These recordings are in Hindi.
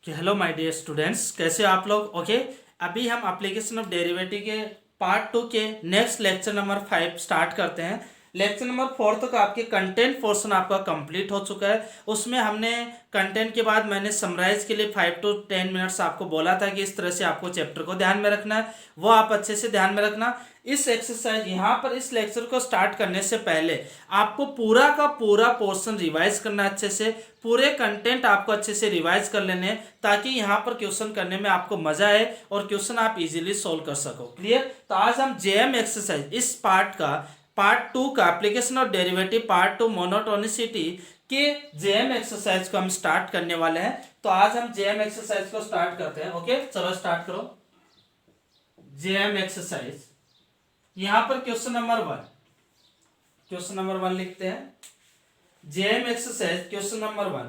हेलो माय डियर स्टूडेंट्स, कैसे हो आप लोग। ओके, अभी हम एप्लीकेशन ऑफ डेरिवेटिव के पार्ट 2 के नेक्स्ट लेक्चर नंबर 5 स्टार्ट करते हैं। लेक्चर नंबर 4 तक आपके कंटेंट पोर्शन आपका कंप्लीट हो चुका है। उसमें हमने कंटेंट के बाद मैंने समराइज के लिए 5 to 10 मिनट्स आपको बोला था कि इस तरह से आपको चैप्टर को ध्यान में रखना है, वो आप अच्छे से ध्यान में रखना। इस एक्सरसाइज यहाँ पर इस लेक्चर को स्टार्ट करने से पहले आपको पूरा का पूरा पोर्शन रिवाइज करना है, अच्छे से पूरे कंटेंट आपको अच्छे से रिवाइज कर लेने हैं, ताकि यहाँ पर क्वेश्चन करने में आपको मजा आए और क्वेश्चन आप इजीली सोल्व कर सको। क्लियर। तो आज हम जेएम एक्सरसाइज इस पार्ट 2 का application of derivative part 2 monotonicity के जेएम एक्सरसाइज को हम स्टार्ट करने वाले हैं। तो आज हम जेएम एक्सरसाइज को स्टार्ट करते हैं। ओके, चलो स्टार्ट करो। जेएम एक्सरसाइज, यहां पर क्वेश्चन नंबर 1 लिखते हैं। JM exercise question number 1।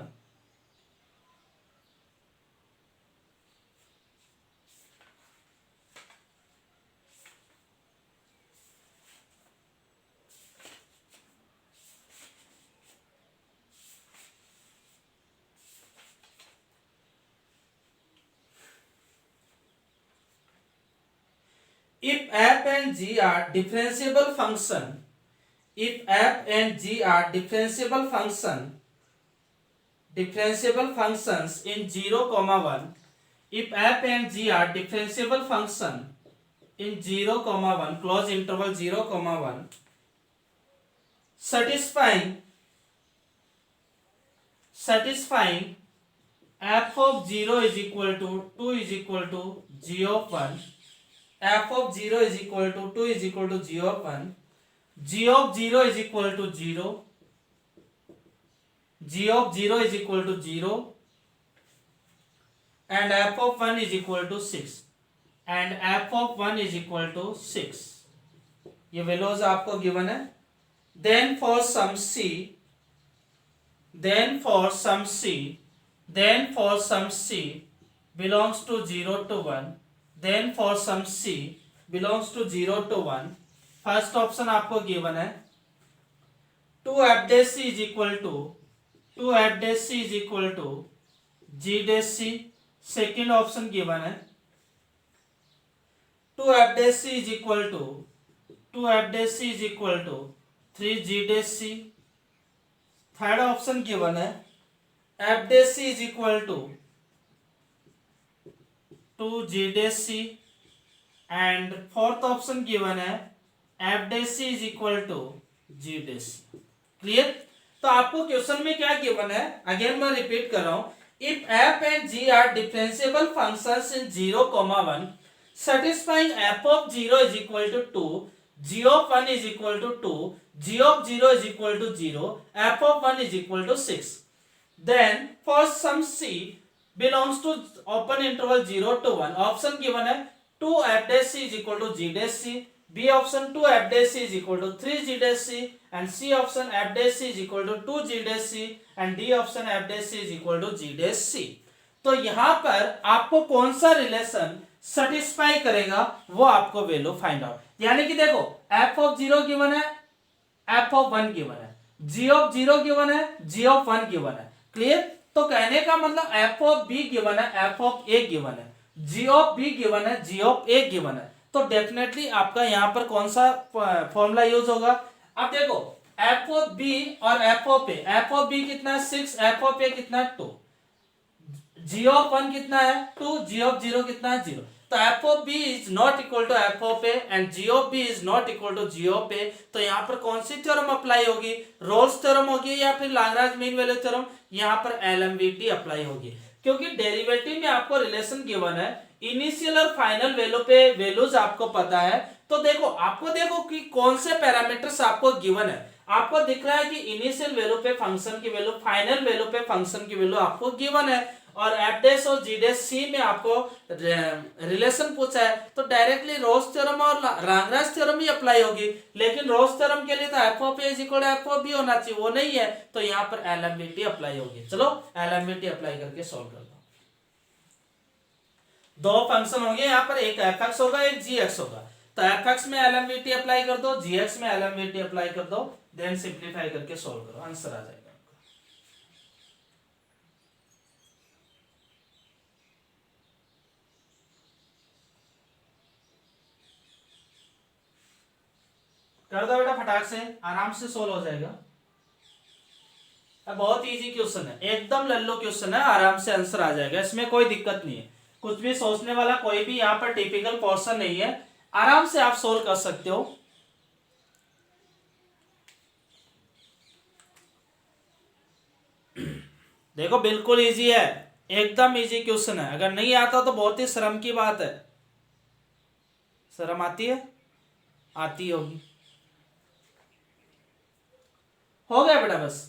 If f and g are differentiable function, if f and g are differentiable functions in 0, 1, if f and g are differentiable function in 0, 1, close interval 0, 1, satisfying f of 0 is equal to 2 is equal to g of 1, f of 0 is equal to 2 is equal to g of 1, g of 0 is equal to 0, g of 0 is equal to 0, and f of 1 is equal to 6, and f of 1 is equal to 6. ये वैल्यूज आपको गिवन है। then for some c belongs to 0 to 1, then for some c belongs to 0 to 1, first option आपको गिवन है 2f dash c is equal to g dash c। Second option given है 2f dash c is equal to 3g dash c। Third option given है f dash c is equal to 2g dash c, and fourth option given है f dash c is equal to g dash c। Clear. तो आपको क्वेश्चन में क्या गिवन है, अगेन मैं रिपीट कर रहा हूं। If f and g are differentiable functions in 0, 1, satisfying f of 0 is equal to 2, g of 1 is equal to 2, g of 0 is equal to 0, f of 1 is equal to 6, then for some c belongs to open interval 0 to 1, option given है 2f dash c is equal to g dash c, b option 2f dash c is equal to 3g dash c, and c option f dash c is equal to 2g dash c, and d option f dash c is equal to g dash c। तो यहां पर आपको कौन सा रिलेशन सेटिस्फाई करेगा वो आपको वैल्यू फाइंड आउट। यानी कि देखो f ऑफ 0 गिवन है, f ऑफ 1 गिवन है, g ऑफ 0 गिवन है, g ऑफ 1 गिवन है। क्लियर। तो कहने का मतलब f ऑफ b गिवन है, f ऑफ a गिवन है, g ऑफ b गिवन है, g ऑफ a गिवन है। तो डेफिनेटली आपका यहां पर कौन सा फॉर्मूला यूज होगा। अब देखो f ऑफ b और f of a, f of b कितना है 6, f ऑफ a कितना है 2, g ऑफ 1 कितना है 2, g ऑफ 0 कितना है 0। तो f of b is not equal to f of a and g of b is not equal to g of a। तो यहाँ पर कौन सी थ्योरम अप्लाई होगी, रोल्स थ्योरम होगी या फिर लाग्रांज मीन वैल्यू थ्योरम, यहाँ पर LMVT अप्लाई होगी। क्योंकि डेरिवेटिव में आपको रिलेशन गिवन है, इनिशियल और फाइनल वैल्यू पे वैल्यूज आपको पता है। तो देखो कि कौन से पैरामीटर्स आपको गिवन है। आपको दिख रहा है कि इनिशियल वैल्यू पे फंक्शन की वैल्यू, फाइनल वैल्यू पे फंक्शन की वैल्यू आपको गिवन है, और f डैश और g डैश c में आपको रिलेशन पूछा है। तो डायरेक्टली रोल्स थ्योरम और लाग्रांज थ्योरम ही अप्लाई होगी। लेकिन रोल्स थ्योरम के लिए तो f of a is equal to f of b होना चाहिए, वो नहीं है, तो यहाँ पर LMVT अप्लाई होगी। चलो LMVT अप्लाई करके सॉल्व कर दो। दो फंक्शन होंगे यहाँ पर, एक fx होगा एक gx होगा। तो fx में LMVT अप्लाई कर दो, gx में LMVT अप्लाई कर दो, देन सिंप्लीफाई करके सॉल्व करो, आंसर आ जाएगा। कर दो बेटा फटाक से, आराम से सोल्व हो जाएगा। बहुत इजी क्वेश्चन है, एकदम लल्लो क्वेश्चन है, आराम से आंसर आ जाएगा, इसमें कोई दिक्कत नहीं है, कुछ भी सोचने वाला कोई भी यहाँ पर टिपिकल पोर्शन नहीं है, आराम से आप सोल्व कर सकते हो। देखो बिल्कुल इजी है, एकदम इजी क्वेश्चन है, अगर नहीं आता तो बहुत ही शर्म की बात है। शर्म आती है, आती होगी। हो गया बेटा बस।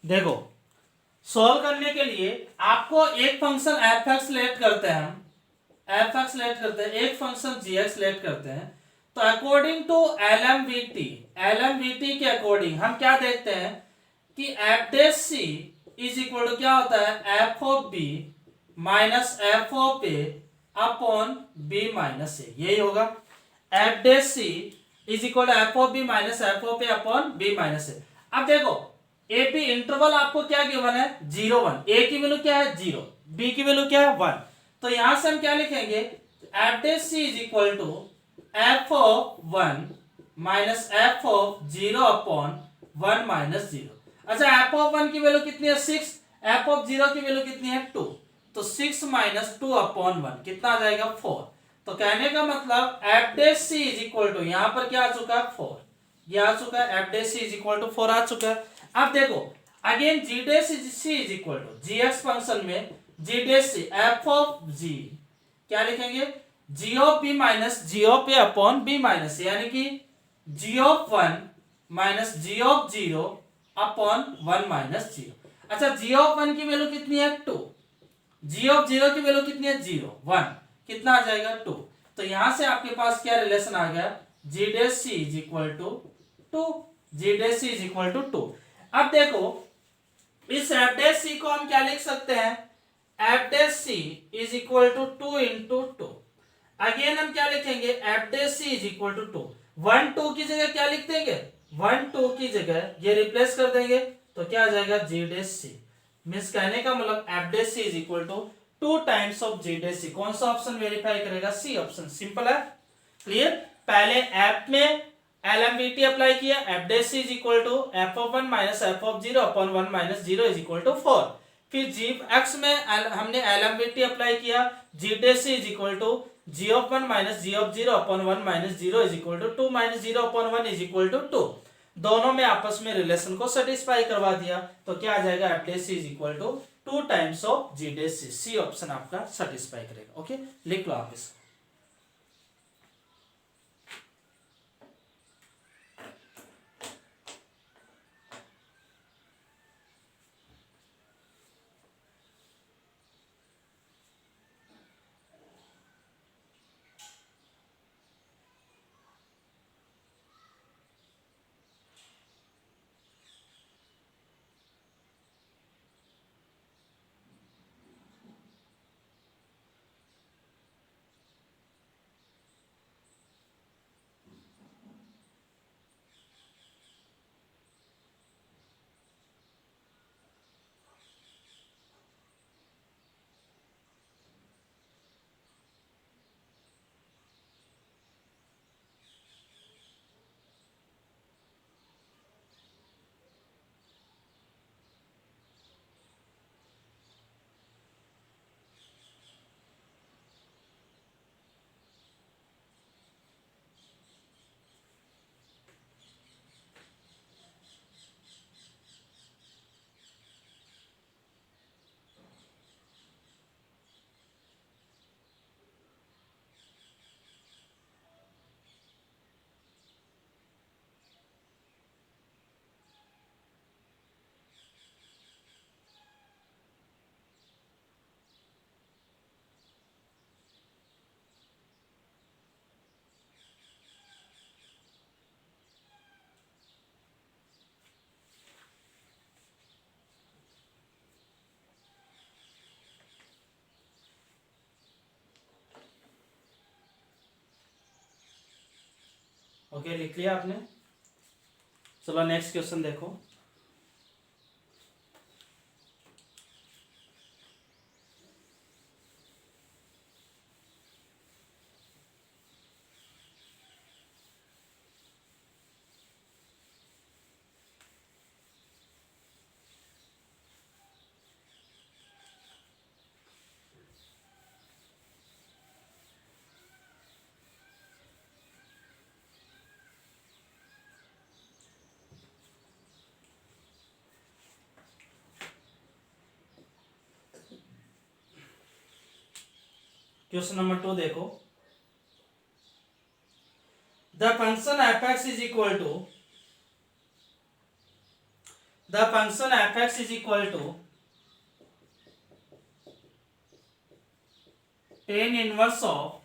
देखो सॉल्व करने के लिए आपको एक फंक्शन एफ एक्स लेट करते हैं, हम एफ एक्स लेट करते हैं, एक फंक्शन जी एक्स लेट करते हैं, तो according to L M V T के अकॉर्डिंग हम क्या देखते हैं कि f dash C is equal to क्या होता है, f of b minus F of a upon b minus a, यही होगा। F dash C is equal to F of b minus F of a upon b minus a. अब देखो ए पी इंटरवल आपको क्या गिवन है, 0 1, ए की वैल्यू क्या है 0, बी की वैल्यू क्या है 1, तो यहां से हम क्या लिखेंगे, F dash C is equal to F of 1 minus F of 0 upon 1 minus 0। अच्छा एफ ऑफ 1 की वैल्यू कितनी है 6, एफ ऑफ 0 की वैल्यू कितनी है 2, तो 6 माइनस 2 अपॉन 1 कितना आ जाएगा 4। तो कहने का मतलब F dash C is equal to यहां पर क्या आ चुका है 4, ये आ चुका है, f dash C is equal to 4 आ चुका है। अब देखो again g dash C is equal to g x function में g dash c f of g क्या लिखेंगे, g of b minus ji of a upon b minus, यानी कि g of 1 minus ji of 0 upon 1 minus 0। अच्छा जी ऑफ 1 की वैल्यू कितनी है 2, जी ऑफ 0 की वैल्यू कितनी है 0 1, कितना आ जाएगा 2, तो यहां से आपके पास क्या रिलेशन आ गया, g dash C is equal to 2, g dash C is equal to 2। अब देखो इस एफ डैश सी को हम क्या लिख सकते हैं, F dash C is equal to 2 into 2। Again हम क्या लिखेंगे, F dash C is equal to 2, 1 2 की जगह क्या लिख देंगे, 1 2 की जगह ये रिप्लेस कर देंगे, तो क्या आ जाएगा जी डैश सी, मींस कहने का मतलब F dash C is equal to 2 times of ji dash c. कौन सा ऑप्शन वेरीफाई करेगा, सी ऑप्शन, सिंपल है, क्लियर। पहले एफ में एलएमवीटी अप्लाई किया, f dash C is equal to F of 1 minus F of 0 upon 1 minus 0 is equal to 4। फिर जी एक्स में हमने एलएमवीटी अप्लाई किया, g dash C is equal to g of 1 minus ji of 0 upon 1 minus 0 is equal to 2 minus 0 upon 1 is equal to 2। दोनों में आपस में रिलेशन को सेटिस्फाई करवा दिया, तो क्या आ जाएगा, F dash C is equal to 2 times of ji dash C, C option आपका सेटिस्फाई करेगा। ओके लिख लो आप इसको। ओके, लिख लिया आपने। चलो नेक्स्ट क्वेश्चन देखो। क्वेश्चन नंबर 2 देखो। The function fx is equal to tan inverse of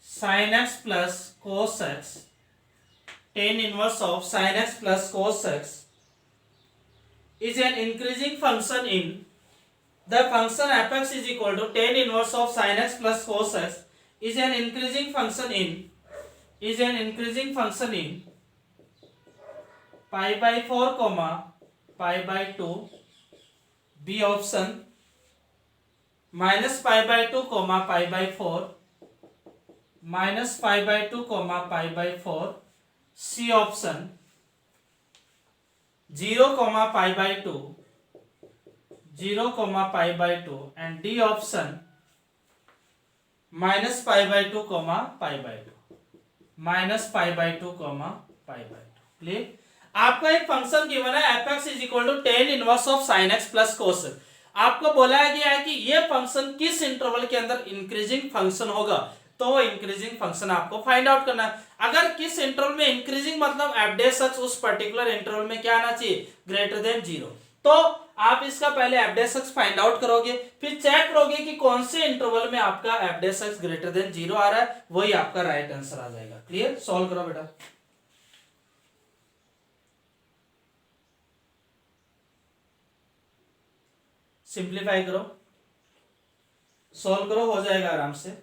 sin x plus cos x, tan inverse of sin x plus cos x is an increasing function in the function fx is equal to tan inverse of sin x plus cos x is an increasing function in pi by 4 comma pi by 2, b option minus pi by 2 comma pi by 4, minus pi by 2 comma pi by 4, c option 0 comma pi by 2, 0 comma pi by 2, and d option minus pi by 2 comma pi by 2, minus pi by 2 comma pi by 2। Clear. आपका एक फंक्शन गिवन है fx is equal to tan inverse of sine x plus cos. आपको बोला गया है कि ये फंक्शन किस इंटरवल के अंदर इंक्रीजिंग फंक्शन होगा, तो वो इंक्रीजिंग फंक्शन आपको फाइंड आउट करना है। अगर किस इंटरवल में इंक्रीजिंग मतलब एफ डैश एक्स उस पर्टिकुलर इंटरवल में क्या आना चाहिए, ग्रेटर देन 0। तो आप इसका पहले F dash x find out करोगे, फिर चेक करोगे कि कौन से इंटरवल में आपका F dash X greater then 0 आ रहा है, वही आपका राइट आंसर आ जाएगा। क्लियर। सॉल्व करो बेटा। सिंप्लीफाई करो, सॉल्व करो, हो जाएगा आराम से।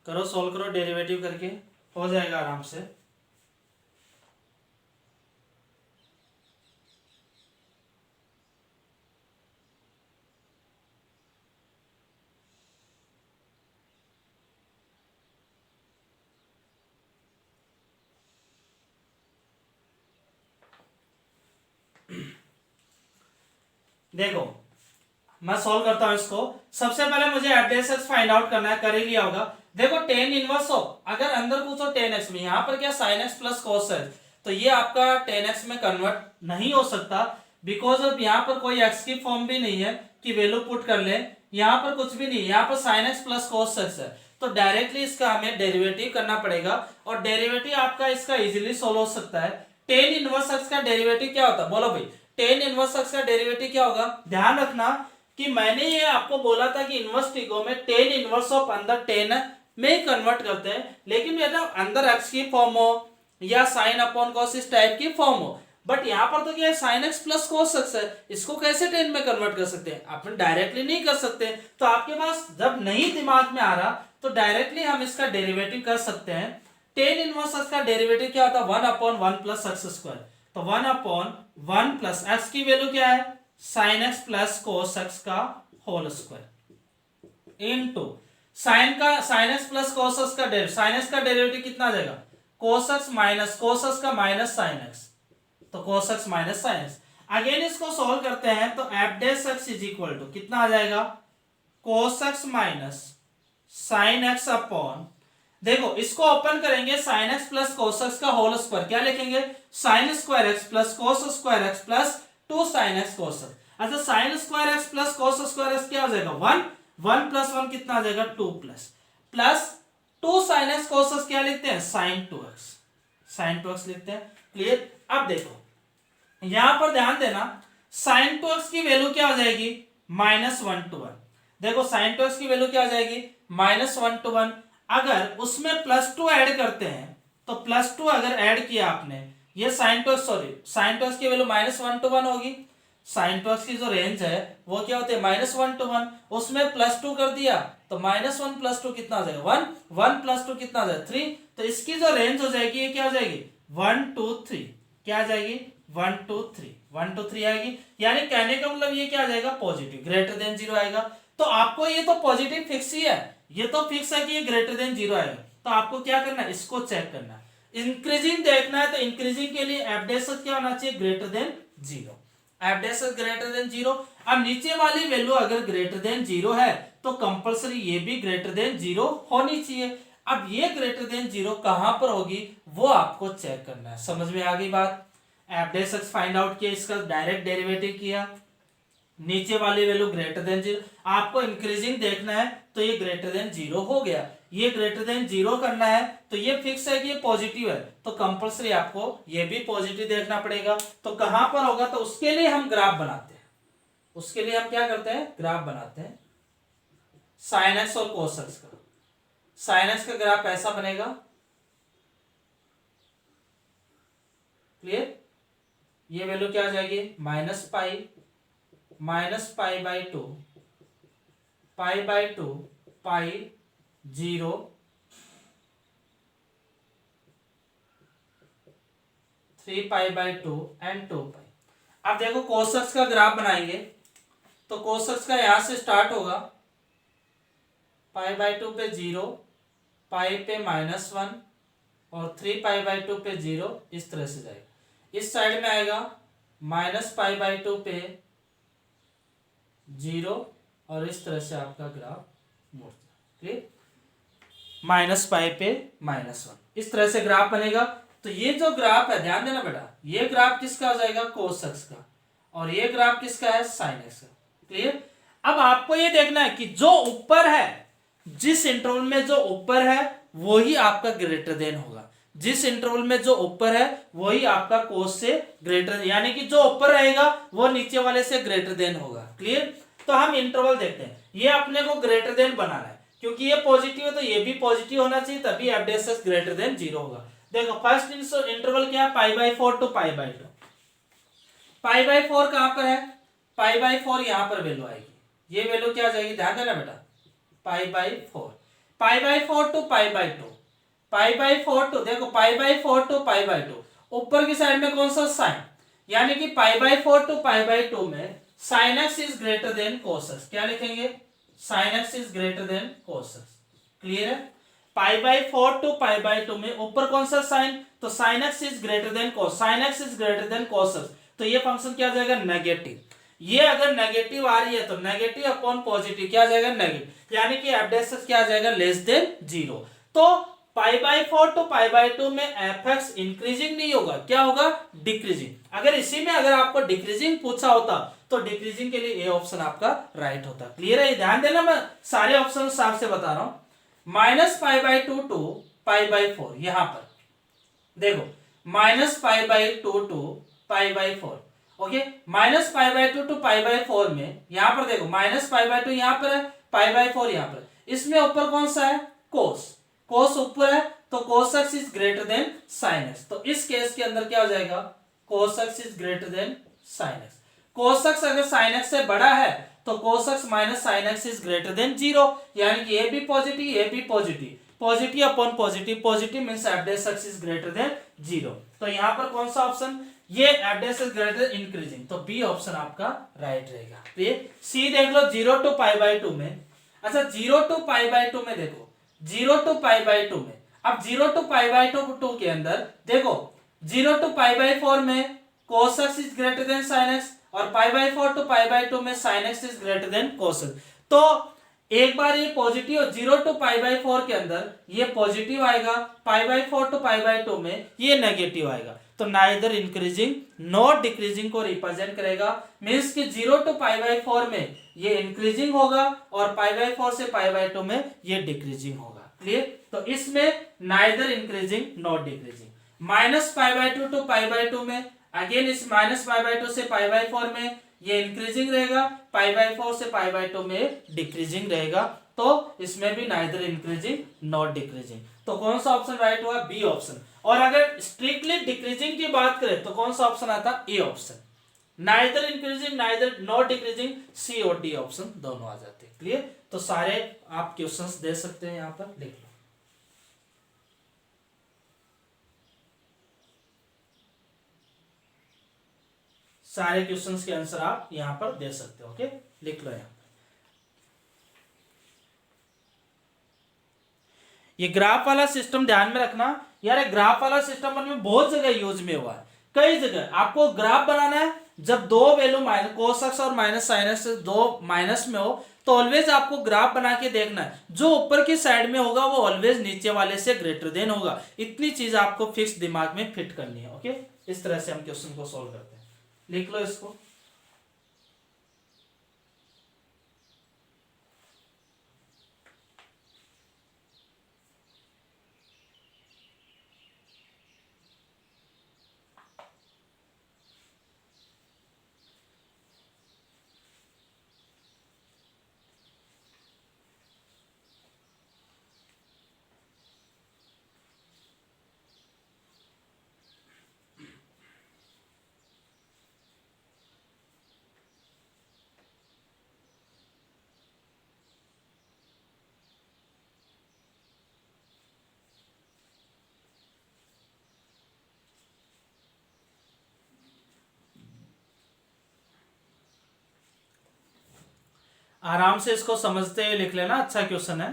करो, सॉल्व करो, डेरिवेटिव करके हो जाएगा आराम से। देखो मैं सॉल्व करता हूं इसको। सबसे पहले मुझे F dash x find out करना है, कर ही लिया होगा। देखो टेन इनवर्स ऑफ, अगर अंदर पूछो टेन एक्स में, यहाँ पर क्या sine x plus cos x, तो ये आपका टेन एक्स में कन्वर्ट नहीं हो सकता, बिकॉज अब यहाँ पर कोई एक्स की फॉर्म भी नहीं है कि वैल्यू पुट कर ले, यहाँ पर कुछ भी नहीं, यहाँ पर sine x plus cos x है, तो डायरेक्टली इसका हमें डेरिवेटिव करना पड़ेगा, और डेरिवेटिव आपका इसका इजीली सोल्व हो सकता है। टेन इनवर्स एक्स का डेरिवेटिव क्या होता है, बोलो भाई, टेन इनवर्स एक्स का डेरिवेटिव क्या होगा। ध्यान रखना कि मैंने ये आपको बोला था कि इनवर्स ट्रिगो में टेन इनवर्स ऑफ अंदर टेन में कन्वर्ट करते हैं, लेकिन बेटा अंदर एक्स की फॉर्म हो या साइन अपॉन कॉस इस टाइप की फॉर्म हो, बट यहाँ पर तो क्या है sine x plus cos x है, इसको कैसे टेन में कन्वर्ट कर सकते हैं, अपन डायरेक्टली नहीं कर सकते। तो आपके पास जब नहीं दिमाग में आ रहा तो डायरेक्टली हम इसका डेरिवेटिव कर सकते हैं। टेन इनवर्स एक्स का डेरिवेटिव क्या होता है, one upon one plus x square, तो one upon one plus x की वैल्यू क्या है, sine x plus cos x का whole square into sine x plus cos x का साइन एक्स का डेरिवेटिव कितना आ जाएगा, cos x minus cos x का माइनस साइन एक्स, तो cos x minus sine x. Again इसको सॉल्व करते हैं तो f dash x is equal to कितना आ जाएगा, cos x minus sine x upon, देखो इसको ओपन करेंगे, sine x plus cos x का होल स्क्वायर, क्या लिखेंगे, sine square x plus cos square x plus two sine x cos x. अच्छा sine square x plus cos square x क्या हो जाएगा, वन, वन प्लस वन कितना आ जाएगा, two plus two sine x cos x क्या लिखते हैं, sign two x, sign two x लिखते हैं। क्लियर। अब देखो यहां पर ध्यान देना, साइन टू एक्स की वैल्यू क्या हो जाएगी, माइनस वन टू वन। देखो साइन टू एक्स की वैल्यू क्या हो जाएगी, माइनस वन टू वन। अगर उसमें प्लस टू ऐड करते हैं तो प्लस टू अगर ऐड किया आपने, ये sine two x, sorry sine two x की value minus one to one होगी, साइन टू एक्स की जो रेंज है वो क्या होती है, माइनस वन टू वन, उसमें प्लस टू कर दिया तो माइनस वन प्लस टू कितना आ जाएगा, वन, वन प्लस टू कितना आ जाएगा, थ्री, तो इसकी जो रेंज हो जाएगी ये क्या हो जाएगी, वन टू थ्री, क्या आ जाएगी, one two three, one two three आएगी। यानी कहने का मतलब ये क्या आ जाएगा, पॉजिटिव, ग्रेटर देन जीरो आएगा। तो आपको ये तो पॉजिटिव फिक्स ही है, ये तो फिक्स है कि ये ग्रेटर देन जीरो आएगा, तो आपको क्या करना है, इसको चेक करना है। इंक्रीजिंग देखना है तो इंक्रीजिंग के लिए एफ डैश क्या होना चाहिए, greater than zero, F dash greater than zero. अब नीचे वाली वैल्यू अगर ग्रेटर देन जीरो है तो कंपलसरी ये भी ग्रेटर देन जीरो होनी चाहिए। अब ये ग्रेटर देन जीरो कहां पर होगी वो आपको चेक करना है। समझ में आ गई बात। F dash x find out किया, इसका डायरेक्ट डेरिवेटिव किया, नीचे वाली वैल्यू ग्रेटर देन जीरो, आपको इंक्रीजिंग देखना है तो ये ग्रेटर देन जीरो हो गया, ये ग्रेटर देन जीरो करना है तो ये फिक्स है कि ये पॉजिटिव है, तो कंपलसरी आपको ये भी पॉजिटिव देखना पड़ेगा। तो कहां पर होगा, तो उसके लिए हम ग्राफ बनाते हैं, उसके लिए हम क्या करते हैं, ग्राफ बनाते हैं साइन एक्स और कोस एक्स का। साइन एक्स का ग्राफ ऐसा बनेगा, क्लियर। ये वैल्यू क्या आ जाएगी, minus pi by two, pi by two, pi, zero, three pi by two and two pi. अब देखो कोस एक्स का ग्राफ बनाएंगे तो कोस एक्स का यहां से स्टार्ट होगा, पाई बाई टू पे जीरो, पाई पे माइनस वन और थ्री पाई बाई टू पे जीरो, इस तरह से जाएगा। इस साइड में आएगा माइनस पाई बाई टू पे जीरो और इस तरह से आपका ग्राफ मुड़ जाए, क्लियर, माइनस पाई पे माइनस वन, इस तरह से ग्राफ बनेगा। तो ये जो ग्राफ है ध्यान देना बेटा, ये ग्राफ किसका हो जाएगा, कोस एक्स का, और ये ग्राफ किसका है, साइन एक्स का, क्लियर। अब आपको ये देखना है कि जो ऊपर है, जिस इंटरवल में जो ऊपर है वही आपका ग्रेटर देन होगा, जिस इंटरवल में जो ऊपर है वही आपका कोस से ग्रेटर, यानी कि जो ऊपर रहेगा वो नीचे वाले से ग्रेटर देन होगा, क्लियर। तो हम इंटरवल देखते हैं, ये अपने को ग्रेटर देन बनाना है, क्योंकि ये पॉजिटिव है तो ये भी पॉजिटिव होना चाहिए, तभी F dash X greater than zero होगा। देखो फर्स्ट इंटरवल क्या है, pi by four to pi by two. Pi by four कहां पर है, पाई बाई फोर यहां पर वैल्यू आएगी, ये वैल्यू क्या आ जाएगी, ध्यान देना बेटा, pi by four, pi by four to pi by two, pi by four to, देखो pi by four to pi by two, ऊपर की साइड में कौन सा साइन, यानी कि pi by four to pi by two में sine x is greater than cos x, क्या लिखेंगे, sine x is greater than cos x, clear है। Pi by four to pi by two में ऊपर कौन सा साइन, तो sign x is greater than cos, sign x is greater than cos x, तो ये फंक्शन क्या हो जाएगा, नेगेटिव, ये अगर नेगेटिव आ रही है तो नेगेटिव अपॉन पॉजिटिव क्या आ जाएगा, नेगेटिव, यानी कि एफ डैश क्या आ जाएगा, लेस देन 0। तो π/4 टू π/2 में एफ एक्स इंक्रीजिंग नहीं होगा, क्या होगा, डिक्रीजिंग। अगर इसी में अगर आपको डिक्रीजिंग पूछा होता तो डिक्रीजिंग के लिए ए ऑप्शन आपका राइट होता। क्लियर है, ध्यान देना, मैं सारे ऑप्शन साफ से बता रहा हूं। -π/2 टू π/4, यहां पर देखो -π/2 टू π/4, ओके, -π/2 टू π/4 में यहां पर देखो -π/2 यहां पर है, π/4 यहां पर, इसमें ऊपर कौन सा है, कोस, कोस ऊपर है तो cos x is greater then sin x। तो इस केस के अंदर क्या हो जाएगा, cos x is greater then sin x। cos x अगर sin x से बड़ा है तो cos x minus sin x is greater then 0, यानी कि ये भी पॉजिटिव ये भी positive, positive upon positive, positive means f dash x is greater then 0। तो यहां पर कौन सा ऑप्शन, ये f dash is greater then increasing, तो बी ऑप्शन आपका राइट रहेगा। तो ये सी देख लो 0 टू π/2 में, अच्छा 0 टू π/2 में देखो 0 टू π/2 में, अब 0 टू π/2 के अंदर देखो 0 टू π/4 में cos x is greater then sin x और π/4 टू π/2 में sin x is greater then cos x। तो एक बार ये पॉजिटिव 0 टू π/4 के अंदर ये पॉजिटिव आएगा, π/4 टू π/2 में ये नेगेटिव आएगा। तो नाइदर इंक्रीजिंग नॉट डिक्रीजिंग को रिप्रेजेंट करेगा, मींस कि 0 टू π/4 में ये इंक्रीजिंग होगा और π/4 से π/2 में ये डिक्रीजिंग होगा। क्लियर, तो इसमें neither increasing not decreasing. -π/2 to π/2 में अगेन इस -π/2 से π/4 में ये इंक्रीजिंग रहेगा, π/4 से π/2 में डिक्रीजिंग रहेगा। तो इसमें भी नाइदर इंक्रीजिंग नॉट डिक्रीजिंग। तो कौन सा ऑप्शन राइट हुआ, बी ऑप्शन। और अगर स्ट्रिक्टली डिक्रीजिंग की बात करें तो कौन सा ऑप्शन आता, a option. Neither increasing neither not decreasing, c और डी ऑप्शन दोनों आ जाते हैं। क्लियर, तो सारे आप क्वेश्चंस दे सकते हैं, यहां पर लिख लो। सारे क्वेश्चंस के आंसर आप यहां पर दे सकते हो, ओके, लिख लो यहां। ये ग्राफ वाला सिस्टम ध्यान में रखना यार, ग्राफ वाला सिस्टम में बहुत जगह यूज में हुआ है, कई जगह। आपको ग्राफ बनाना है, जब दो वैल्यू माइनस cos x और माइनस sin x दो माइनस में हो तो ऑलवेज आपको ग्राफ बना के देखना है, जो ऊपर की साइड में होगा वो ऑलवेज नीचे वाले से ग्रेटर देन होगा। इतनी चीज आपको फिक्स दिमाग में फिट करनी है, ओके। इस तरह से हम क्वेश्चन को सोल्व करते हैं, लिख लो इसको। आराम से इसको समझते हुए लिख लेना, अच्छा क्वेश्चन है।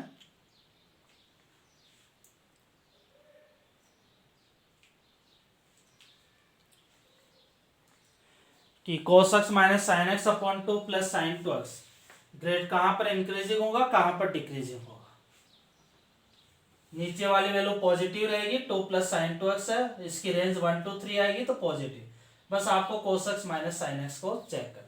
कि cos x minus sine x upon 2 plus sign 2x grade कहां पर इंक्रीजिंग होगा, कहां पर डिक्रीजिंग होगा। नीचे वाली वैल्यू पॉजिटिव रहेगी, 2 प्लस साइन 2x है, इसकी रेंज 1 to 3 आएगी तो पॉजिटिव। बस आपको cos x minus sine x को चेक करना है।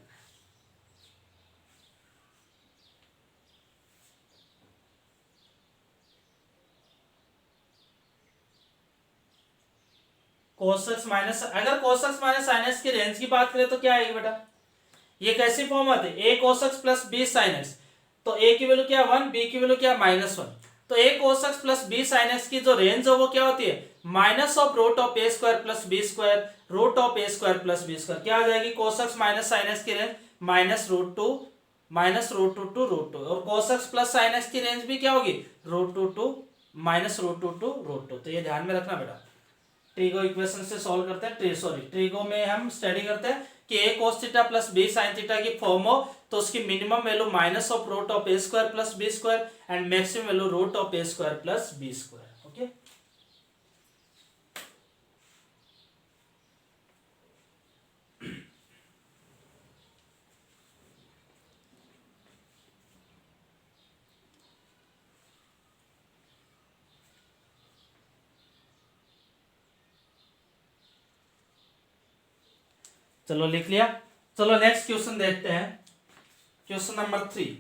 cos x माइनस, अगर cos x minus sine x की रेंज की बात करें तो क्या आएगी बेटा, ये कैसी फॉर्म आती है, a cos x plus b sin x। तो a की वैल्यू क्या 1, b की वैल्यू क्या -1। तो a cos x plus b sin x की जो रेंज है वो क्या होती है, minus of root of a square plus b square root of a square plus b square. क्या आ जाएगी, cos x minus sin x की रेंज -√2 टू √2, और cos x plus sin x की रेंज भी क्या होगी, √2 टू -√2 टू √2। तो ये ध्यान में रखना बेटा। ट्रिगो इक्वेशन से सॉल्व करते हैं, ट्रिगो में हम स्टडी करते हैं कि a cos theta plus b sin theta की फॉर्म हो तो उसकी minimum value minus of root of a square plus b square and maximum value root of a square plus b square, okay. चलो लिख लिया। चलो नेक्स्ट क्वेश्चन देखते हैं, क्वेश्चन नंबर 3।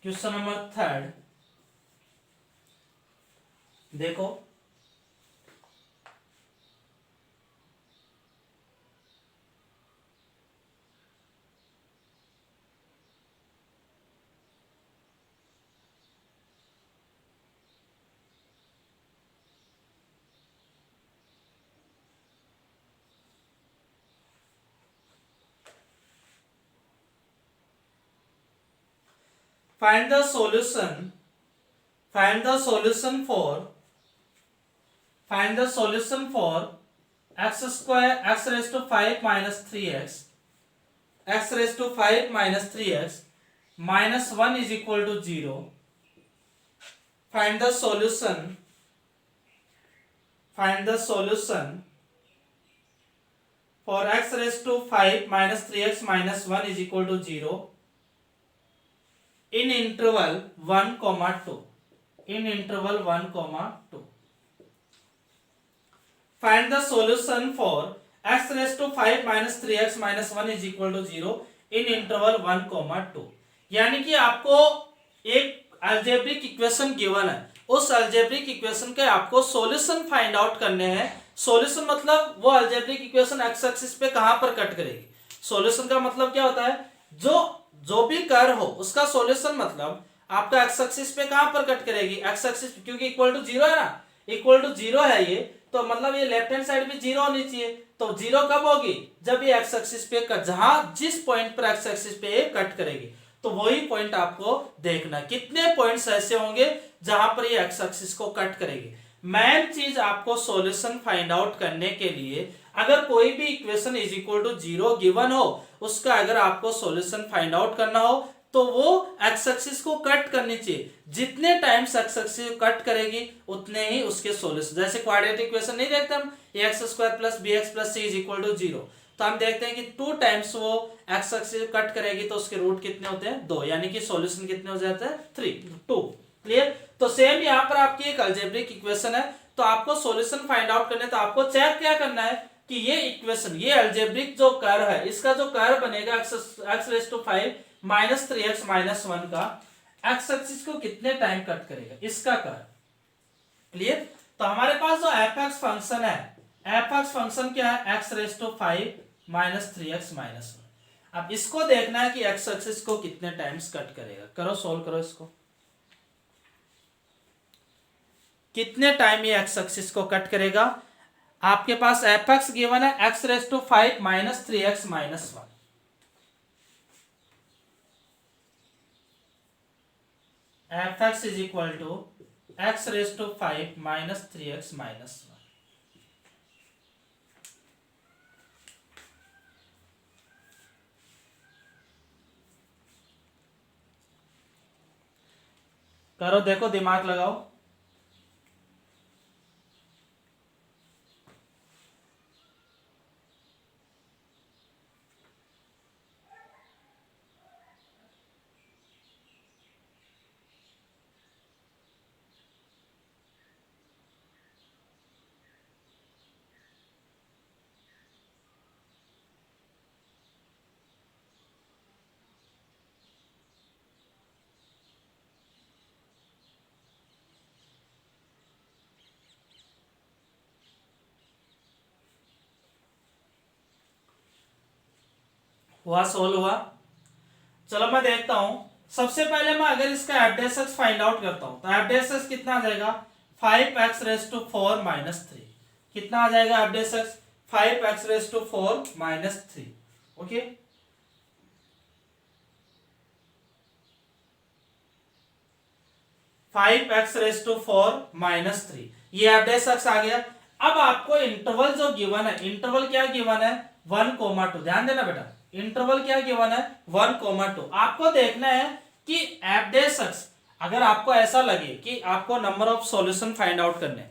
क्वेश्चन नंबर 3 देखो, find the solution for x square x raised to 5 minus 3x x raised to 5 minus 3x minus 1 is equal to 0. Find the solution for x raised to 5 minus 3x minus 1 is equal to 0 in interval 1 comma 2. Find the solution for x raised to 5 minus 3x minus 1 is equal to 0 in interval 1 comma 2. यानी कि आपको एक अलजेब्रिक इक्वेशन गिवन है, उस अलजेब्रिक इक्वेशन के आपको सॉल्यूशन फाइंड आउट करने हैं। सॉल्यूशन मतलब वो अलजेब्रिक इक्वेशन एक्स एक्सिस पे कहां पर कट करेगी। सॉल्यूशन का मतलब क्या होता है, जो भी कर्व हो उसका सॉल्यूशन मतलब आपका एक्स एक्सिस पे कहां पर कट करेगी, एक्स एक्सिस, क्योंकि इक्वल टू 0 है ना, इक्वल टू 0 है ये, तो मतलब ये लेफ्ट हैंड साइड भी 0 होनी चाहिए। तो 0 कब होगी, जब ये एक्स एक्सिस पे जहां जिस पॉइंट पर एक्स एक्सिस पे कट करेगी, तो वही पॉइंट आपको देखना, कितने पॉइंट्स ऐसे होंगे जहां पर ये एक्स एक्सिस को कट करेगी। मेन चीज आपको सॉल्यूशन फाइंड आउट करने के लिए, अगर कोई भी equation is equal to 0 given हो, उसका अगर आपको सॉल्यूशन फाइंड आउट करना हो तो वो एक्स एक्सिस को कट करनी चाहिए। जितने टाइम्स एक्स एक्सिस कट करेगी उतने ही उसके सॉल्यूशन, जैसे क्वाड्रेटिक इक्वेशन नहीं देखते हम, X square plus B X plus C is equal to 0, तो हम देखते हैं कि 2 टाइम्स वो एक्स एक्सिस कट करेगी तो उसके रूट कितने होते हैं, 2, यानी कि सॉल्यूशन कितने हो जाते हैं, 2। क्लियर। तो सेम यहाँ पर आपकी एक अलजेब्रिक इक्वेशन है, तो आपको सॉल्यूशन फाइंड आउट करना है, तो आपको चेक क्या करना है कि ये इक्वेशन, ये अलजेब्रिक जो कर्व है, इसका जो कर्व बनेगा X raise to 5 minus 3x minus 1 का एक्स एक्सिस को कितने टाइम कट करेगा, इसका कर्व। क्लियर। तो हमारे पास जो एफ एक्स फंक्शन है, एफ एक्स फंक्शन क्या है, x raise to 5 minus 3x minus 1। अब इसको देखना है कि एक्स एक्सिस को कितने टाइम्स कट करेगा। करो, सोल्व करो इसको, कितने टाइम ये एक्स एक्सिस को कट करेगा। आपके पास एफ एक्स गिवन है x raise to 5 minus 3x minus 1। F x is equal to x raise to 5 minus 3x minus 1। करो, देखो, दिमाग लगाओ। हुआ, सोल्व हुआ। चलो मैं देखता हूं, सबसे पहले मैं अगर इसका F dash x find out करता हूं, तो एफ डेस एक्स कितना आ जाएगा, 5x रेज़ टू 4 माइनस 3। कितना आ जाएगा F dash x, 5x raise to 4 minus 3। Okay, five x raise to 4 minus 3, ये एफ डेस एक्स आ गया। अब आपको इंटरवल जो गिवन है, इंटरवल क्या गिवन है, 1,2। ध्यान देना बेटा, इंटरवल क्या गिवन है, 1,2। आपको देखना है कि एफ डेस एक्स अगर आपको ऐसा लगे कि आपको number of solution find out करने,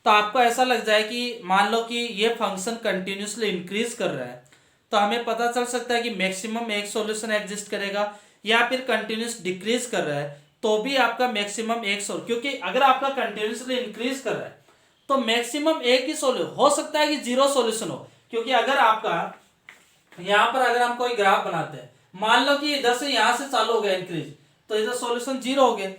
तो आपको ऐसा लग जाए कि मान लो कि ये फंक्शन कंटिन्यूसली इंक्रीज कर रहा है, तो हमें पता चल सकता है कि मैक्सिमम एक सॉल्यूशन एग्जिस्ट करेगा, या फिर कंटिन्यूस डिक्रीज कर रहा है तो भी आपका मैक्सिमम एक सॉल्यूशन, क्योंकि अगर आपका कंटिन्यूसली इंक्रीज कर रहा है तो मैक्सिमम एक ही सॉल्यूशन हो सकता है कि जीरो सॉल्यूशन हो, क्योंकि अगर आपका यहां पर अगर हम कोई ग्राफ बनाते हैं, मान लो कि इधर से यहां से चालू हो गया इंक्रीज, तो इधर सॉल्यूशन जीरो हो गया।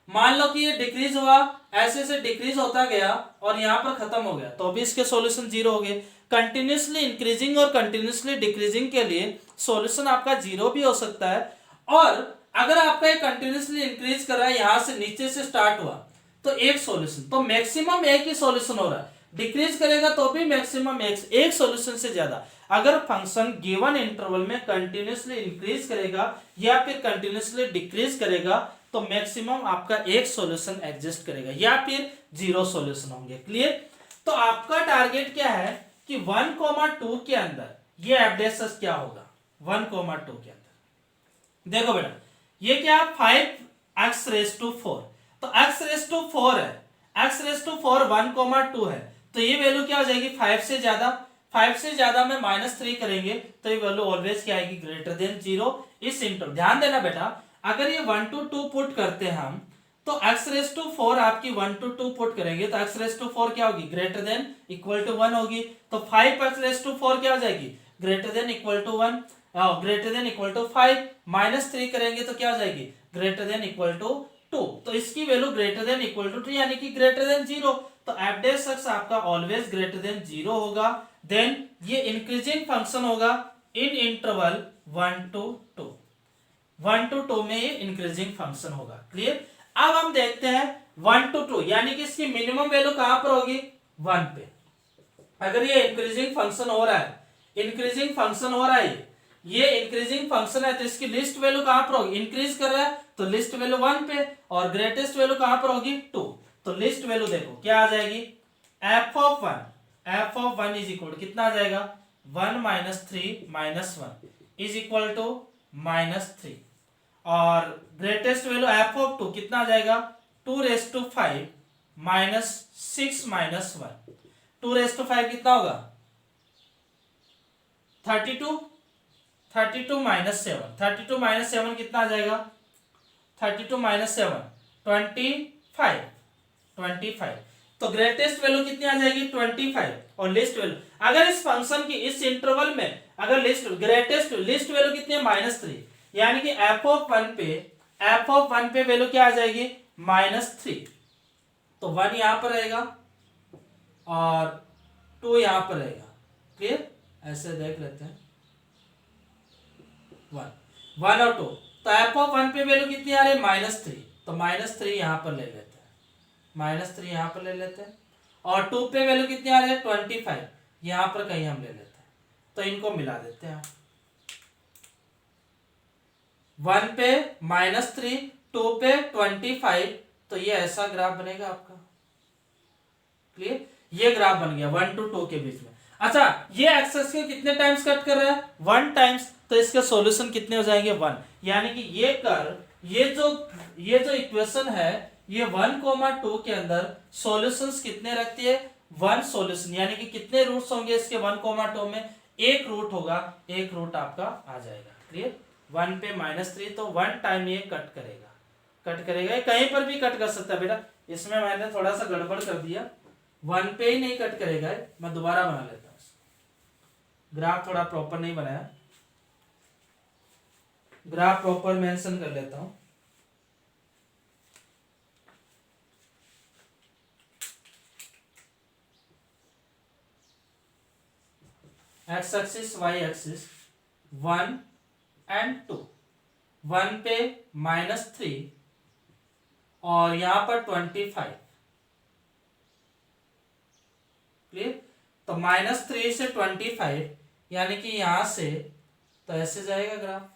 मान लो कि ये डिक्रीज हुआ, ऐसे से डिक्रीज होता गया और यहां पर खत्म हो गया, तो भी इसके सॉल्यूशन जीरो हो गए। कंटिन्यूसली इंक्रीजिंग और कंटिन्यूसली डिक्रीजिंग के लिए सॉल्यूशन आपका जीरो भी हो सकता है, और अगर आपका ये कंटिन्यूसली इंक्रीज कर रहा है, यहां से नीचे से स्टार्ट हुआ तो एक सॉल्यूशन, तो मैक्सिमम एक ही सॉल्यूशन हो रहा है। डिक्रीज करेगा तो भी मैक्सिमम एक सॉल्यूशन से ज्यादा। अगर फंक्शन गिवन इंटरवल में कंटिन्यूसली इंक्रीज करेगा या फिर कंटिन्यूसली डिक्रीज करेगा तो मैक्सिमम आपका एक सॉल्यूशन एग्जिस्ट करेगा या फिर जीरो सॉल्यूशन होंगे। क्लियर? तो आपका टारगेट क्या है कि 1,2 के अंदर ये एफडेसिस क्या होगा। 1,2 के अंदर देखो बेटा, ये क्या 5x⁴, तो x⁴ है, x⁴ 1,2 है, तो ये वैल्यू क्या हो जाएगी 5 से ज्यादा। 5 से ज्यादा में -3 करेंगे तो ये वैल्यू ऑलवेज क्या आएगी ग्रेटर देन 0। इस इंटरवल ध्यान देना बेटा, अगर ये 1 to 2 पुट करते हैं हम, तो x⁴ आपकी 1 to 2 पुट करेंगे तो x⁴ क्या होगी ग्रेटर देन इक्वल टू 1 होगी, तो 5x⁴ क्या हो जाएगी greater than equal to 1, greater than equal to 5, -3 करेंगे तो क्या हो जाएगी ग्रेटर देन इक्वल टू 2, तो इसकी value greater than equal to 2 यानी कि ग्रेटर देन 0, तो f' आपका ऑलवेज ग्रेटर देन 0 होगा। देन ये इंक्रीजिंग फंक्शन होगा इन इंटरवल 1 to 2, 1 to 2 में ये इंक्रीजिंग फंक्शन होगा। क्लियर? अब हम देखते हैं 1 to 2 यानी कि इसकी मिनिमम वैल्यू कहां पर होगी 1 पे। अगर ये इंक्रीजिंग फंक्शन हो रहा है, इंक्रीजिंग फंक्शन हो रहा है, ये इंक्रीजिंग फंक्शन है, तो इसकी लिस्ट वैल्यू कहां पर होगी, इंक्रीज कर रहा है तो लिस्ट वैल्यू 1 पे, और ग्रेटेस्ट वैल्यू कहां पर होगी 2, तो लिस्ट वैल्यू देखो क्या आ जाएगी f(1) इज इक्वल कितना आ जाएगा 1 - 3 - 1 इज इक्वल टू -3, और ग्रेटेस्ट वैल्यू f(2) कितना आ जाएगा 2⁵ - 6 - 1, 2⁵ कितना होगा 32, 32 - 7, 32 - 7 कितना आ जाएगा 32 - 7 25, 25, तो ग्रेटेस्ट वैल्यू कितनी आ जाएगी 25, और लिस्ट वैल्यू अगर इस फंक्शन की इस इंटरवल में अगर ग्रेटेस्ट लिस्ट वैल्यू कितनी है -3, यानी कि f(1) पे वैल्यू क्या आ जाएगी -3, तो 1 यहां पर रहेगा और 2 यहां पर रहेगा। क्लियर? ऐसे देख लेते हैं 1 और 2, तो f(1) पे वैल्यू कितनी आ रही है -3, तो -3 यहां पर ले लेते हैं, -3 यहां पर ले लेते हैं, और 2 पे वैल्यू कितनी आ रही है 25 यहां पर कहीं हम ले लेते हैं, तो इनको मिला देते हैं 1 पे -3, 2 पे 25, तो ये ऐसा ग्राफ बनेगा आपका। क्लियर? ये ग्राफ बन गया 1 to 2 के बीच में। अच्छा, ये एक्सेस के कितने टाइम्स कट कर रहा है 1 टाइम्स, तो इसके सॉल्यूशन कितने हो जाएंगे 1, यानी कि ये कर्व ये जो इक्वेशन है ये 1,2 के अंदर सॉल्यूशंस कितने रखती है 1 सॉल्यूशन, यानी कि कितने रूट्स होंगे इसके 1,2 में, एक रूट होगा, एक रूट आपका आ जाएगा। क्लियर? 1 पे -3, तो 1 टाइम ये कट करेगा, ये कहीं पर भी कट कर सकता है बेटा, इसमें मैंने थोड़ा सा गड़बड़ कर दिया, 1 पे ही नहीं कट करेगा, मैं दोबारा बना लेता हूँ, ग्राफ थोड़ा प्रॉपर नहीं बनाया, ग्राफ प्रॉपर मेंशन कर लेता हूं। X axis y axis 1 and 2, 1 पे -3 और यहां पर 25। क्लियर? तो -3 से 25 यानी कि यहां से तो ऐसे जाएगा ग्राफ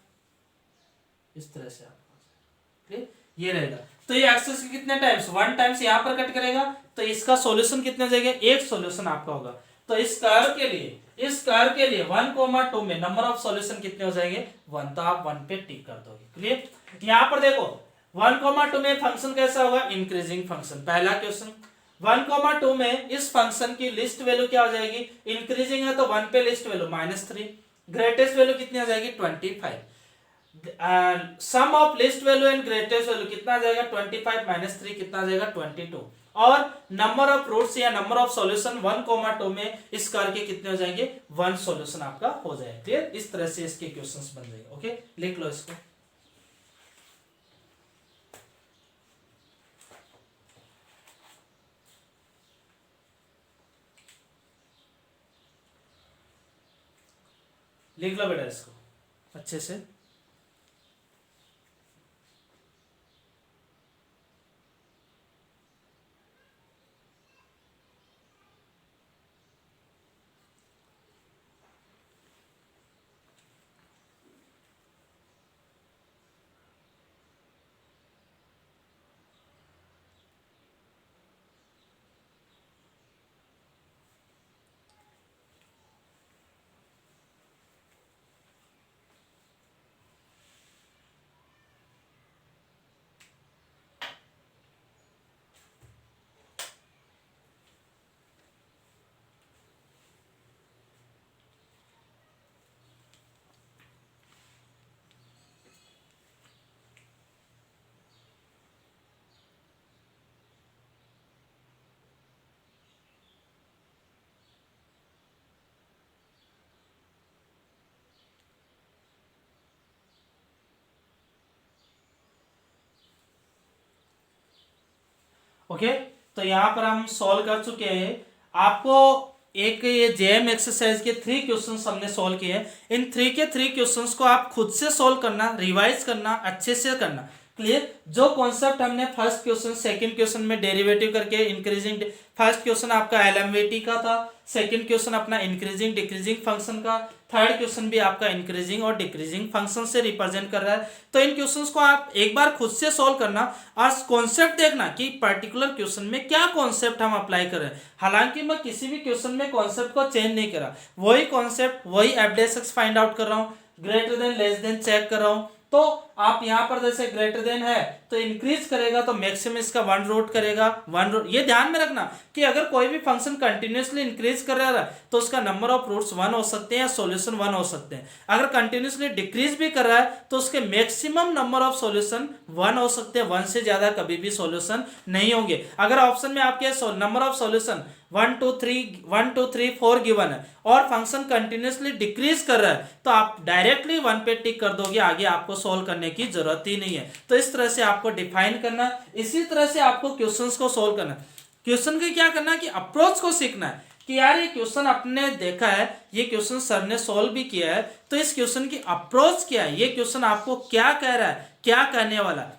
इस तरह से आपका। क्लियर? ये रहेगा, तो ये एक्सेस के कितने टाइम्स 1 टाइम्स यहां पर कट करेगा, तो इसका सॉल्यूशन कितने जाएगा एक सॉल्यूशन आपका होगा। तो इस कर्व के लिए 1,2 में नंबर ऑफ सॉल्यूशन कितने हो जाएंगे 1, तो आप 1 पे टिक कर दोगे। क्लियर? यहां पर देखो 1,2 में फंक्शन कैसा होगा, इंक्रीजिंग फंक्शन। पहला क्वेश्चन 1,2 में इस फंक्शन की लिस्ट वैल्यू क्या हो जाएगी, इंक्रीजिंग है तो 1 पे लिस्ट वैल्यू -3, ग्रेटेस्ट वैल्यू कितनी आ जाएगी 25। Sum of least value and greatest value कितना आ जाएगा 25 - 3 कितना आ जाएगा 22। और नंबर ऑफ रूट्स या नंबर ऑफ सॉल्यूशन 1,2 में इस करके कितने हो जाएंगे, 1 सॉल्यूशन आपका हो जाएगा। क्लियर, इस तरह से इसके क्वेश्चंस बन जाएंगे। ओके, लिख लो इसको। लिख लो बेटा इसको अच्छे से। ओके, तो यहां पर हम सॉल्व कर चुके हैं। आपको एक ये जेएम एक्सरसाइज के 3 क्वेश्चंस हमने सॉल्व किए हैं। इन 3 क्वेश्चंस को आप खुद से सॉल्व करना, रिवाइज करना, अच्छे से करना। क्लियर, जो कॉन्सेप्ट हमने फर्स्ट क्वेश्चन सेकंड क्वेश्चन में डेरिवेटिव करके इंक्रीजिंग, फर्स्ट क्वेश्चन आपका एलएमवीटी का था, सेकंड क्वेश्चन अपना इंक्रीजिंग डिक्रीजिंग फंक्शन का, थर्ड क्वेश्चन भी आपका इंक्रीजिंग और डिक्रीजिंग फंक्शन से रिप्रेजेंट कर रहा है। तो इन क्वेश्चंस को आप एक बार खुद से सॉल्व करना और कॉन्सेप्ट देखना कि पर्टिकुलर क्वेश्चन में क्या कॉन्सेप्ट हम अप्लाई कर रहे हैं। हालांकि मैं किसी भी क्वेश्चन में कॉन्सेप्ट को चेंज नहीं करा, वही कॉन्सेप्ट वही एफडेसिक्स फाइंड आउट कर रहा हूँ, greater than less than check कर रहा हूँ। तो आप यहां पर जैसे ग्रेटर देन है तो इंक्रीज करेगा तो मैक्सिमम इसका 1 रूट करेगा, 1 रूट। ये ध्यान में रखना कि अगर कोई भी फंक्शन कंटिन्यूअसली इंक्रीज कर रहा है तो उसका नंबर ऑफ रूट्स 1 हो सकते हैं या सॉल्यूशन 1 हो सकते हैं। अगर कंटिन्यूअसली डिक्रीज भी कर रहा है तो उसके मैक्सिमम नंबर ऑफ सॉल्यूशन 1 हो सकते हैं, 1 से ज्यादा कभी भी सॉल्यूशन नहीं होंगे। अगर ऑप्शन में आपके नंबर ऑफ सॉल्यूशन 1 2 3 4 गिवन है और फंक्शन कंटिन्यूअसली डिक्रीज कर रहा है तो आप डायरेक्टली 1 पे टिक कर दोगे, आगे आपको सॉल्व करने की जरूरत ही नहीं है। तो इस तरह से आपको डिफाइन करना, इसी तरह से आपको क्वेश्चंस को सॉल्व करना। क्वेश्चन के क्या करना है कि अप्रोच को सीखना है कि यार ये क्वेश्चन आपने देखा है, ये क्वेश्चन सर ने सॉल्व भी किया है, तो इस क्वेश्चन की अप्रोच क्या है, ये क्वेश्चन आपको क्या कह रहा है, क्या कहने वाला है।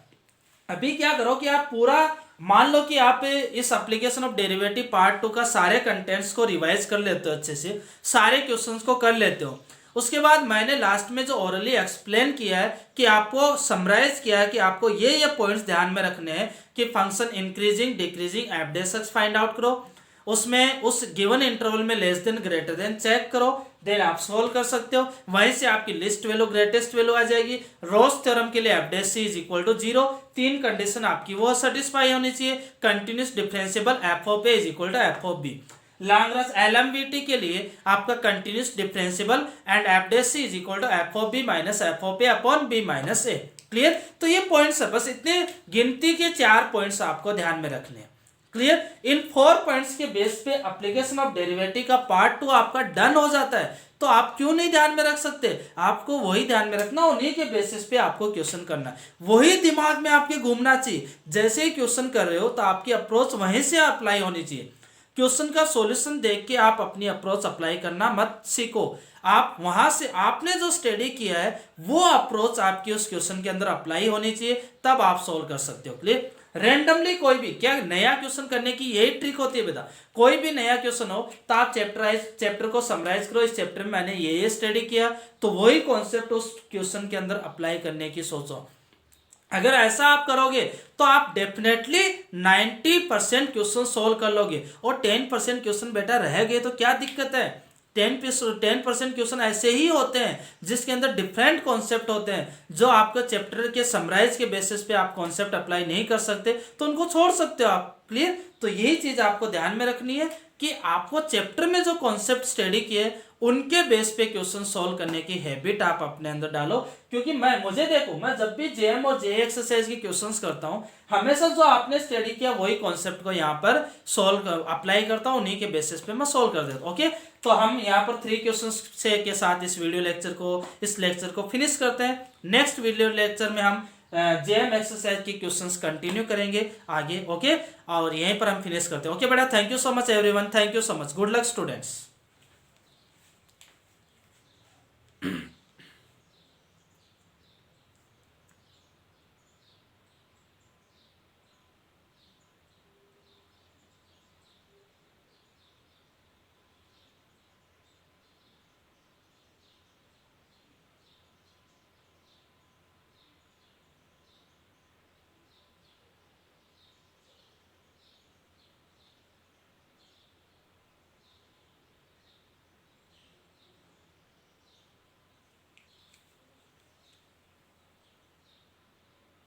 अभी क्या करो कि आप पूरा मान लो कि आप इस एप्लीकेशन ऑफ डेरिवेटिव पार्ट 2 का सारे कंटेंट्स को रिवाइज कर लेते हो, अच्छे से सारे क्वेश्चंस को कर लेते हो। उसके बाद मैंने लास्ट में जो ओरली एक्सप्लेन किया है कि आपको समराइज किया है कि आपको ये पॉइंट्स ध्यान में रखने हैं कि function increasing decreasing f dash x find out करो, उसमें उस गिवन इंटरवल में less than greater than check करो, देन आप सोल्व कर सकते हो। वहीं से आपकी लिस्ट वैल्यू ग्रेटेस्ट वैल्यू आ जाएगी। रोज थ्योरम के लिए f dash c is equal to 0, 3 condition आपकी वो सेटिस्फाई होनी चाहिए। Continuous differentiable f of a is equal to F of b. Lagrange LMVT के लिए आपका continuous differentiable and f dash c is equal to F of b minus F of a upon b minus a. Clear, तो ये पॉइंट्स है, बस इतने गिनती के 4 पॉइंट्स आपको ध्यान में रखने हैं। क्लियर, इन 4 पॉइंट्स के बेस पे एप्लीकेशन ऑफ डेरिवेटिव का पार्ट 2 आपका डन हो जाता है। तो आप क्यों नहीं ध्यान में रख सकते, आपको वही ध्यान में रखना, उन्हीं के बेसिस पे आपको क्वेश्चन करना है, वही दिमाग में आपके घूमना चाहिए। जैसे ही क्वेश्चन कर रहे हो तो आपकी अप्रोच वहीं से अप्लाई होनी चाहिए। क्वेश्चन का सॉल्यूशन देख के आप अपनी अप्रोच अप्लाई करना मत सीखो, आप वहां से आपने जो स्टडी किया है वो अप्रोच आपकी उस क्वेश्चन के अंदर अप्लाई होनी चाहिए, तब आप सोल्व कर सकते हो। क्लियर, रैंडमली कोई भी क्या नया क्वेश्चन करने की यही ट्रिक होती है बेटा। कोई भी नया क्वेश्चन हो तो आप चैप्टर को समराइज करो, इस चैप्टर में मैंने ये स्टडी किया, तो वही कॉन्सेप्ट उस क्वेश्चन के अंदर अप्लाई करने की सोचो। अगर ऐसा आप करोगे तो आप डेफिनेटली 90% क्वेश्चन सोल्व कर लोगे, और 10% क्वेश्चन बेटा रह गए तो क्या दिक्कत है, 10% क्वेश्चन ऐसे ही होते हैं जिसके अंदर डिफरेंट कॉन्सेप्ट होते हैं, जो आपके चैप्टर के समराइज के बेसिस पे आप कॉन्सेप्ट अप्लाई नहीं कर सकते तो उनको छोड़ सकते हो आप। क्लियर? तो यही चीज आपको ध्यान में रखनी है कि आपको चैप्टर में जो कॉन्सेप्ट स्टडी किए उनके बेस पे क्वेश्चन सॉल्व करने की हैबिट आप अपने अंदर डालो। क्योंकि मैं जब भी जेएम और जे एक्सरसाइज के क्वेश्चंस करता हूं, हमेशा जो आपने स्टडी किया वही कॉन्सेप्ट को यहाँ पर सॉल्व अप्लाई करता हूं, उन्हीं के बेसिस पे मैं सॉल्व कर देता हूं। ओके, तो हम यहाँ पर 3 क्वेश्चंस से के साथ इस लेक्चर को फिनिश करते हैं। नेक्स्ट वीडियो लेक्चर में हम जेएम एक्सरसाइज की क्वेश्चंस कंटिन्यू करेंगे आगे। ओके, और यहीं पर हम फिनिश करते हैं। ओके बेटा, thank you so much everyone, thank you so much, good luck students.